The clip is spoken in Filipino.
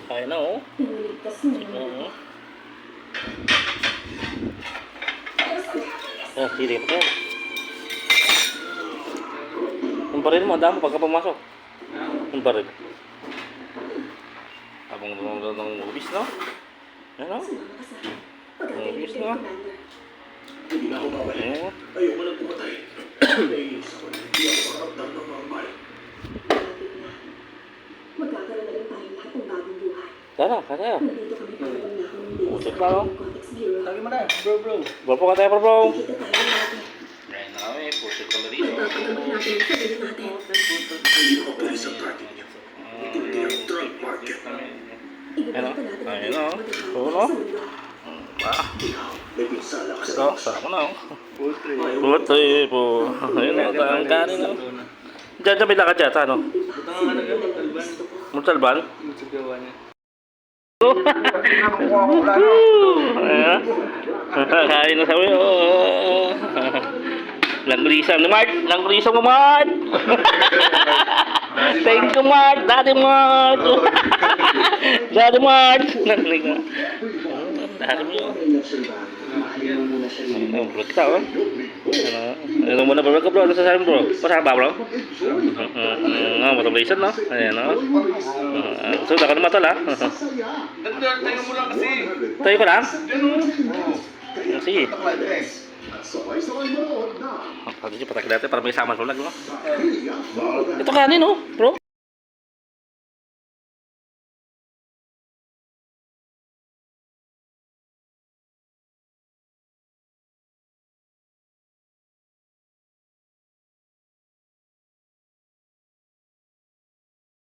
Kaya na, oh. Piniligtas mo. Oo. Ah, sige pa yan. Yung baril mo, damo pagka pumasok. Yung baril. Habang lumulog ng ubis, no? Yan, no? Sumama ka sa akin. Ubis, Pagkakaibigan, no? Commander. Hindi na ako babalik. Oo. Ayoko nang pumatay. Naiinis ako na hindi ako makaramdam ng normal. Malapit na. Magkakaroon na lang tayong lahat ng bagong buhay. Tara, kaya. Nandito kami para magnakaw ng data Putik sa pa, no? Philippine Context Bureau. Lagi mo na, bro. Bro po ka tayo, bro. Kita tayo ng natin. Ayan na kami, putik ka na dito. Magpapagamot natin ang sarili natin. Hindi ako pwede sa target niyo. Hindi ang drug market. Ibibenta natin ang Ayun, oh. matatawag Oo, no? sa mundo. Ah, Ikaw, may pinsala ka sa ito, labas. sarap mo na, oh. Putre. Puti po. Ayun, oh, ang kanin, oh. Diyan, may lakad dyan, sa ano? Ito nga ano yung talban. Montalban? Yung sigawa niya. Ayan. Kain na sabi, oh. Langlisang ni Mart. Langlisang mo, Mart. Thank you, Mart. Daddy Mart. Daddy Mart. Narinig na. Daddy mo yun. Ang vlog ka, oh. Ano mo na bro ka, bro? Ano sasabi mo, bro? Pasaba, bro? Motivation, no? Ayan, no? So, ka naman tala. Tayo mo lang kasi. Tayo ko lang? Sige. Sabay-sabay manood na. Pati siya patak natin para may sama sa vlog, no? Ito kanin, no, bro?